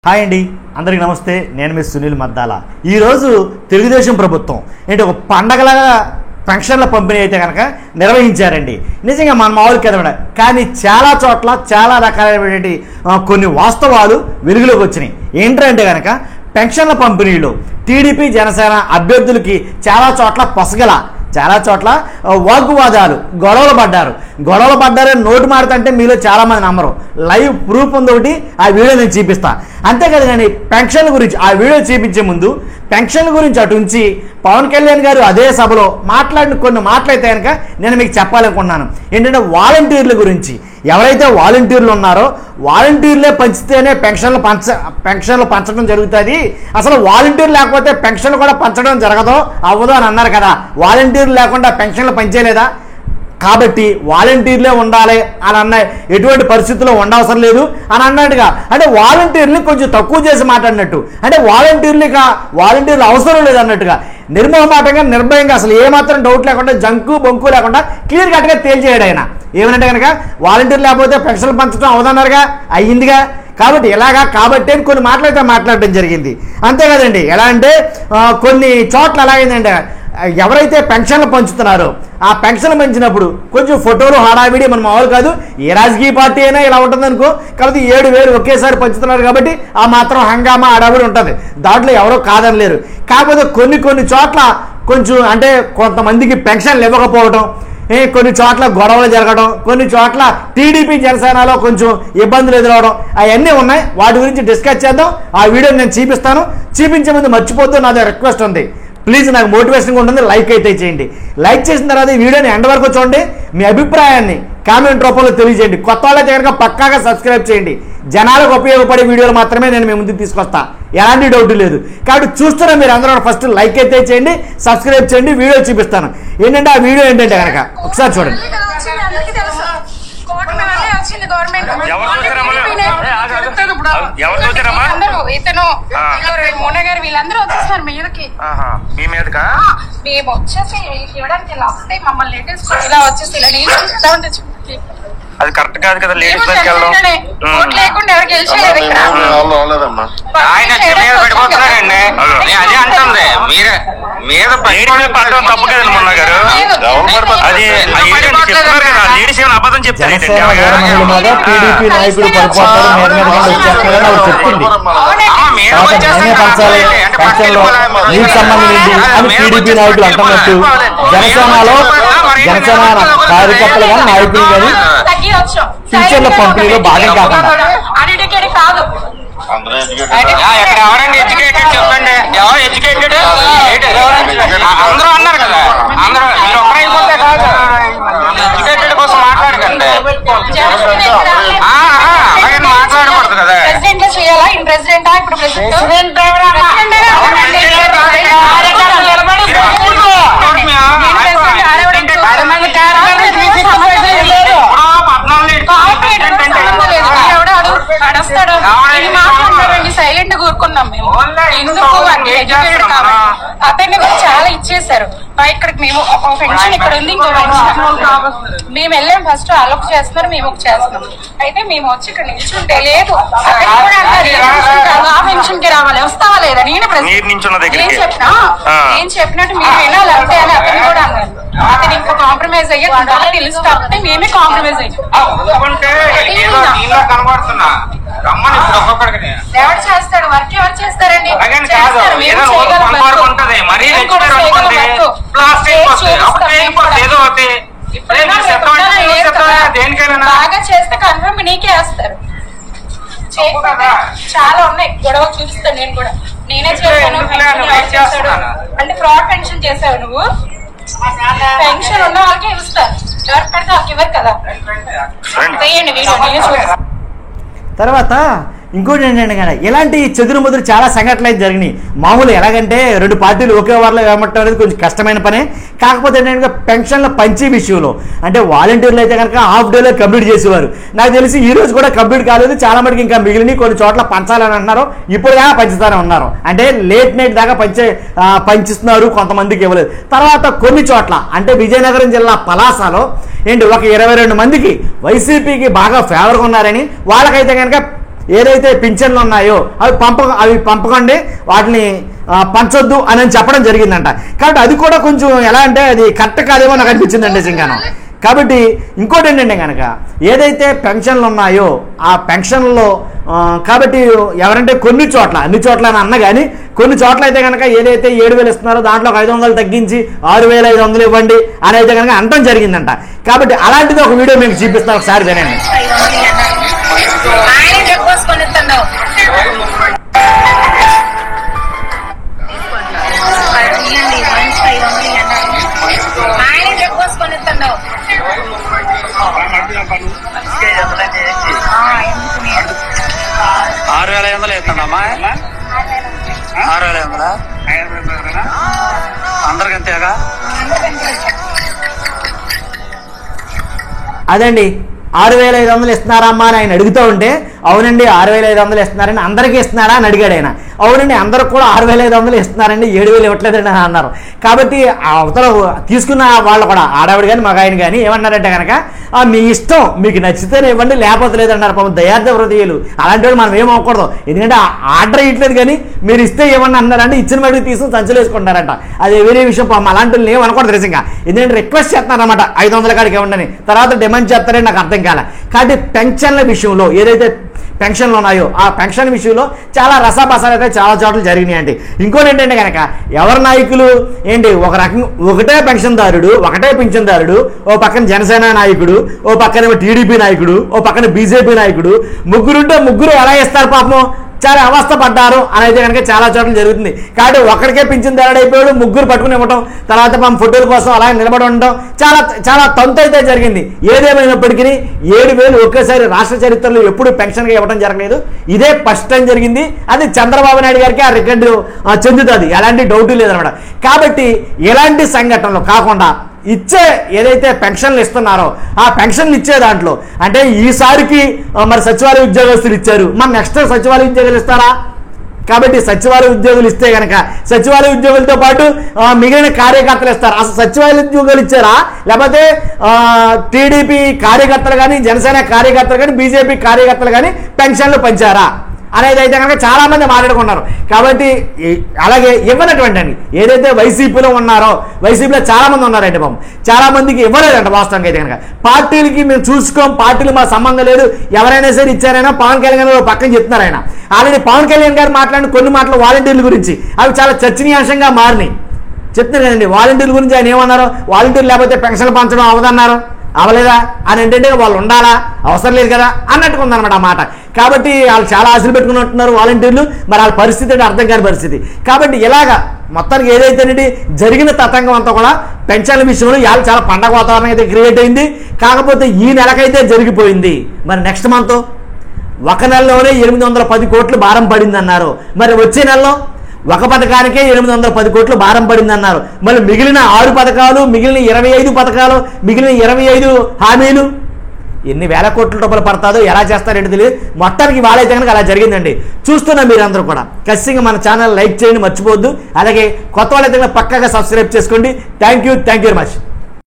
Hi అండి, అందరికీ నమస్తే. నేను మీ సునీల్ మద్దాల. ఈరోజు తెలుగుదేశం ప్రభుత్వం ఏంటి ఒక పండగలాగా పెన్షన్ల పంపిణీ అయితే కనుక నిర్వహించారండి. నిజంగా మన మామూలు కదనమాట, కానీ చాలా చోట్ల చాలా రకాలైనటువంటి కొన్ని వాస్తవాలు వెలుగులోకి వచ్చినాయి. ఏంటంటే కనుక పెన్షన్ల పంపిణీలో టీడీపీ జనసేన అభ్యర్థులకి చాలా చోట్ల పొసగల, చాలా చోట్ల వాగ్వాదాలు, గొడవలు పడ్డారని నోటు మారుతుంటే మీలో చాలామంది నమ్మరు. లైవ్ ప్రూఫ్ ఉంది ఒకటి, ఆ వీడియో నేను చూపిస్తాను. అంతేకాదు కానీ పెన్షన్ల గురించి ఆ వీడియో చూపించే ముందు పెన్షన్ల గురించి అటు ఉంచి పవన్ కళ్యాణ్ గారు అదే సభలో మాట్లాడిన కొన్ని మాటలైతే కనుక నేను మీకు చెప్పాలనుకున్నాను. ఏంటంటే వాలంటీర్ల గురించి. ఎవరైతే వాలంటీర్లు ఉన్నారో వాలంటీర్లే పంచితేనే పెన్షన్లు పంచడం జరుగుతుంది, అసలు వాలంటీర్ లేకపోతే పెన్షన్లు కూడా పంచడం జరగదో అవ్వదో అని అన్నారు కదా. వాలంటీర్లు లేకుండా పెన్షన్లు పంచేలేదా? కాబట్టి వాలంటీర్లే ఉండాలి అని అన్న, ఎటువంటి పరిస్థితుల్లో ఉండవసరం లేదు అని అన్నట్టుగా, అంటే వాలంటీర్ని కొంచెం తక్కువ చేసి మాట్లాడినట్టు, అంటే వాలంటీర్లు అవసరం లేదు అన్నట్టుగా నిర్మోహమాటంగా నిర్భయంగా అసలు ఏమాత్రం డౌట్ లేకుండా బొంకు లేకుండా క్లియర్ కట్గా తేల్చేయడు ఆయన. ఏమనంటే కనుక వాలంటీర్ లేకపోతే పెన్షన్లు పంచడం అవదన్నారుగా, అయ్యిందిగా. కాబట్టి కాబట్టి అని కొన్ని మాటలైతే మాట్లాడడం జరిగింది. అంతేకాదండి, ఎలా అంటే కొన్ని చోట్ల ఎలాగైందంటే ఎవరైతే పెన్షన్లు పంచుతున్నారో ఆ పెన్షన్లు పంచినప్పుడు కొంచెం ఫోటోలు హడావిడి, మన మామూలు కాదు, ఏ రాజకీయ పార్టీ అయినా ఇలా ఉంటుంది అనుకో. కాబట్టి 7,000 ఒకేసారి పంచుతున్నారు కాబట్టి ఆ మాత్రం హంగామా హడావిడి ఉంటుంది, దాంట్లో ఎవరో కాదనలేరు. కాకపోతే కొన్ని చోట్ల కొంచెం అంటే కొంతమందికి పెన్షన్లు ఇవ్వకపోవడం, కొన్ని చోట్ల గొడవలు జరగడం, కొన్ని చోట్ల టీడీపీ జనసేనలో కొంచెం ఇబ్బందులు ఎదురవడం, అవన్నీ ఉన్నాయి. వాటి గురించి డిస్కస్ చేద్దాం. ఆ వీడియో నేను చూపించే ముందు మర్చిపోతూ నాది రిక్వెస్ట్ ఉంది, ప్లీజ్ నాకు మోటివేషన్గా ఉంటుంది, లైక్ అయితే చేయండి. లైక్ చేసిన తర్వాత ఈ వీడియోని ఎండ్ వరకు చూడండి, మీ అభిప్రాయాన్ని కామెంట్ రూపంలో తెలియజేయండి. కొత్త వాళ్ళైతే కనుక పక్కాగా సబ్స్క్రైబ్ చేయండి. జనాలకు ఉపయోగపడే వీడియోలు మాత్రమే నేను మీ ముందుకు తీసుకొస్తా, ఎలాంటి డౌట్ లేదు. కాబట్టి చూస్తున్నా మీరు అందరూ ఫస్ట్ లైక్ అయితే చేయండి, సబ్స్క్రైబ్ చేయండి. వీడియో చూపిస్తాను. ఏంటంటే ఆ వీడియో ఏంటంటే కనుక ఒకసారి చూడండి. ఇతను మోన గారు వీళ్ళందరూ వచ్చేస్తారు మీదకి. మేము వచ్చేసి ఇవ్వడానికి లాస్ట్ టైం మమ్మల్ని లేటెస్ట్ ఇలా వచ్చేసి ఇలా నీళ్ళు ఉంటే అది కరెక్ట్ కాదు కదా. లేడీస్ లేకుండా ఎవరు గెలిచేది ఇక్కడ ఆయన పడిపోతున్నారండి. అదే అంటుంది మీద పడడం తప్పు కదండి మొన్న గారు. అది చెప్తున్నారు కదా, లేడీస్ ఏమైనా అబద్ధం చెప్తారు. టీడీపీ నాయకుడు టీడీపీ నాయకులు అంటున్నట్టు జనసేనలో కార్యకర్తలు కానీ నాయకులు కానీ ఫ్యూచర్ల పంపిణీలో భాగం కాకుండా ఎవరండి ఎడ్యుకేటెడ్ చెప్పండి, ఎవరు ఎడ్యుకేటెడ్ అందరూ అన్నారు కదా. అందరూ మీరు ఒక్కరైపోతే కాదు, ఎడ్యుకేటెడ్ కోసం మాట్లాడకండి. అలాగే మాట్లాడకూడదు కదా. ప్రెసిడెంట్ చేయాలా? ప్రెసిడెంటా ఇప్పుడు ప్రెసిడెంట్ సైలెంట్ కూరుకున్నాం మేము. ఎందుకు ఎడ్యుకేటెడ్ కాబట్టి అతన్ని కూడా చాలా ఇచ్చేసారు. ఇక్కడికి మేము ఒక పెన్షన్ ఇక్కడ ఉంది, ఇంకో పెన్షన్ మేము వెళ్ళాం. ఫస్ట్ అలొక చేస్తున్నారు, మేము ఒక చేస్తున్నాం. అయితే మేము వచ్చి ఇక్కడ నిల్చుంటే లేదు, అతను కూడా అంటారు ఆ పెన్షన్ కి రావాలి, వస్తావా లేదా? నేను చెప్పినట్టు మీరు వినాలి అంటే అని అతను కూడా అన్నారు. అతను ఇంకా కాంప్రమైజ్ అయ్యే తెలుసు కాబట్టి మేమే కాంప్రమైజ్ అయ్యాం. ఎవరు చేస్తాడు వర్క్? ఎవరు చేస్తారండి? బాగా చేస్తే కన్ఫర్మ్ నీకే వేస్తారు. చాలా ఉన్నాయి గొడవ, చూపిస్తాను నేను కూడా. నేనే చేశాను అంటే ఫ్రాడ్ పెన్షన్ చేసావు నువ్వు. పెన్షన్ ఉన్న వాళ్ళకే ఇస్తారు, ఎవరు పడితే వాళ్ళకి ఇవ్వరు కదా. వేయండి వీడియో, నేనే చూపిస్తాను. తర్వాత ఇంకోటి ఏంటంటే కానీ ఇలాంటి చెదురుముదురు చాలా సంఘటనలు అయితే జరిగినాయి. మామూలు ఎలాగంటే 2 పార్టీలు ఒకే వారిలో వేయమంటాం అనేది కొంచెం కష్టమైన పనే. కాకపోతే ఏంటంటే పెన్షన్ల పంచే విషయంలో అంటే వాలంటీర్లు అయితే కనుక హాఫ్ డేలో కంప్లీట్ చేసేవారు. నాకు తెలిసి ఈ రోజు కూడా కంప్లీట్ కాలేదు, చాలా మటుకు ఇంకా మిగిలిన కొన్ని చోట్ల పంచాలని అంటున్నారు. ఇప్పుడు దాకా పంచుతానే ఉన్నారు, అంటే లేట్ నైట్ దాకా పంచిస్తున్నారు, కొంతమందికి ఇవ్వలేదు. తర్వాత కొన్ని చోట్ల అంటే విజయనగరం జిల్లా పలాసలో ఏంటి ఒక 22 మందికి వైసీపీకి బాగా ఫేవర్గా ఉన్నారని వాళ్ళకైతే కనుక ఏదైతే పింఛన్లు ఉన్నాయో అవి పంపకండి, వాటిని పంచొద్దు అని చెప్పడం జరిగిందంట. కాబట్టి అది కూడా కొంచెం ఎలా అంటే అది కరెక్ట్ కాదేమో నాకు అనిపించిందండి నిజంగాను. కాబట్టి ఇంకోటి ఏంటంటే కనుక ఏదైతే పెన్షన్లు ఉన్నాయో ఆ పెన్షన్లో కాబట్టి ఎవరంటే కొన్ని చోట్ల అన్ని చోట్ల అని అన్న కానీ కొన్ని చోట్ల అయితే కనుక ఏదైతే 7,000 ఇస్తున్నారో దాంట్లో 500 తగ్గించి 6,500 ఇవ్వండి అని అయితే కనుక అనడం జరిగిందంట. కాబట్టి అలాంటిది ఒక వీడియో మీకు చూపిస్తాను, ఒకసారి వినండి. అదండి 6,500 ఇస్తున్నారమ్మా అని ఆయన అడుగుతూ ఉంటే అవునండి 6,500 ఇస్తున్నారని అందరికీ ఇస్తున్నారా అని అడిగాడు ఆయన. అవునండి అందరూ కూడా 6,500 ఇస్తున్నారండి, 7,000 ఇవ్వట్లేదండి అని అన్నారు. కాబట్టి అవతల తీసుకున్న వాళ్ళు కూడా ఆడవాడు కానీ మగాయన కానీ ఏమన్నారంటే కనుక మీ ఇష్టం, మీకు నచ్చితేనే ఇవ్వండి లేకపోతే లేదన్నారు. పాపం దయార్థ హృదయాలు అలాంటి వాళ్ళు మనం ఏమవకూడదు, ఎందుకంటే ఆర్డర్ ఇవ్వట్లేదు కానీ మీరు ఇస్తే ఇవ్వండి అన్నారంటే ఇచ్చిన మటుకు తీసుకుని సంచులు వేసుకుంటారంట. అది వేరే విషయం. పాపం అలాంటి వాళ్ళు ఏమనకూడదు నిజంగా, ఎందుకంటే రిక్వెస్ట్ చేస్తున్నారన్నమాట 500 కాడికి ఇవ్వండి, తర్వాత డిమాండ్ చేస్తారని నాకు అర్థం కాలే. కాబట్టి పెన్షన్ల విషయంలో ఏదైతే పెన్షన్లు ఉన్నాయో ఆ పెన్షన్ విషయంలో చాలా రసాబసాలు అయితే చాలా చోట్ల జరిగినాయండి. ఇంకోటి ఏంటంటే కనుక ఎవరి నాయకులు ఏంటి ఒకటే పెన్షన్దారుడు ఒకటే పింఛన్దారుడు, ఓ పక్కన జనసేన నాయకుడు, ఓ పక్కన టీడీపీ నాయకుడు, ఓ పక్కన బీజేపీ నాయకుడు, ముగ్గురుంటే ముగ్గురు ఎలా ఇస్తారు పాపం, చాలా అవస్థ పడ్డారు అని అయితే కనుక చాలా చోట్ల జరుగుతుంది. కాబట్టి ఒకరికే పింఛన్ దాడైపోయాడు, ముగ్గురు పట్టుకుని ఇవ్వటం, తర్వాత మనం ఫోటోల కోసం అలా నిలబడి ఉండటం చాలా చాలా తంతు అయితే జరిగింది. ఏదేమైనప్పటికీ 7,000 ఒకేసారి రాష్ట్ర చరిత్రలో ఎప్పుడు పెన్షన్గా ఇవ్వడం జరగలేదు, ఇదే ఫస్ట్ టైం జరిగింది. అది చంద్రబాబు నాయుడు గారికి ఆ రికార్డు చెందుతుంది, ఎలాంటి డౌట్ లేదనమాట. కాబట్టి ఎలాంటి సంఘటనలు కాకుండా ఇచ్చే ఏదైతే పెన్షన్లు ఇస్తున్నారో ఆ పెన్షన్లు ఇచ్చే దాంట్లో అంటే ఈసారికి మరి సచివాలయ ఉద్యోగస్తులు ఇచ్చారు, మరి నెక్స్ట్ సచివాలయ ఉద్యోగులు ఇస్తారా? కాబట్టి సచివాలయ ఉద్యోగులు ఇస్తే కనుక సచివాలయ ఉద్యోగులతో పాటు మిగిలిన కార్యకర్తలు ఇస్తారు. అసలు సచివాలయ ఉద్యోగులు ఇచ్చారా లేకపోతే టీడీపీ కార్యకర్తలు కానీ జనసేన కార్యకర్తలు కానీ బీజేపీ కార్యకర్తలు కానీ పెన్షన్లు పంచారా అనేది అయితే కనుక చాలా మంది మాట్లాడుకున్నారు. కాబట్టి అలాగే ఇవ్వనటువంటి అండి ఏదైతే వైసీపీలో ఉన్నారో వైసీపీలో చాలా మంది ఉన్నారండి పాపం, చాలా మందికి ఇవ్వలేదంట వాస్తవంగా అయితే కనుక. పార్టీలకి మేము చూసుకోం, పార్టీలు మా సంబంధం లేదు, ఎవరైనా సరే ఇచ్చారైనా పవన్ కళ్యాణ్ గారు పక్కన చెప్తున్నారు. ఆయన ఆల్రెడీ పవన్ కళ్యాణ్ గారు మాట్లాడిన కొన్ని మాటలు వాలంటీర్ల గురించి అవి చాలా చర్చనీయాంశంగా మారినాయి. చెప్తున్నారు కదండి వాలంటీర్ల గురించి ఆయన ఏమన్నారు, వాలంటీర్లు లేకపోతే పెన్షన్లు పంచడం అవదన్నారు, అవలేదా అని ఏంటంటే వాళ్ళు ఉండాలా అవసరం లేదు కదా అన్నట్టుగా ఉందన్నమాట ఆ మాట. కాబట్టి వాళ్ళు చాలా ఆశలు పెట్టుకున్నట్టున్నారు వాలంటీర్లు, మరి వాళ్ళ పరిస్థితి అంటే అర్థం కాని పరిస్థితి. కాబట్టి ఇలాగా మొత్తానికి ఏదైతేనండి జరిగిన తతంగం అంతా కూడా పెన్షన్ల విషయంలో ఇవాళ చాలా పండగ వాతావరణం అయితే క్రియేట్ అయింది. కాకపోతే ఈ నెలకైతే జరిగిపోయింది, మరి నెక్స్ట్ మంత్ ఒక నెలలోనే 810 కోట్లు భారం పడింది అన్నారు. మరి వచ్చే నెలలో ఒక పథకానికే 810 కోట్లు భారం పడింది అన్నారు. మళ్ళీ మిగిలిన 6 పథకాలు, మిగిలిన 25 పథకాలు, మిగిలిన 25 హామీలు ఎన్ని వేల కోట్ల రూపాయలు పడతాదో ఎలా చేస్తారేంటి తెలియదు. మొత్తానికి వాళ్ళైతే కనుక అలా జరిగిందండి. చూస్తున్నా మీరందరూ కూడా ఖచ్చితంగా మన ఛానల్ లైక్ చేయండి మర్చిపోవద్దు. అలాగే కొత్త వాళ్ళైతే పక్కాగా సబ్స్క్రైబ్ చేసుకోండి. Thank you very much.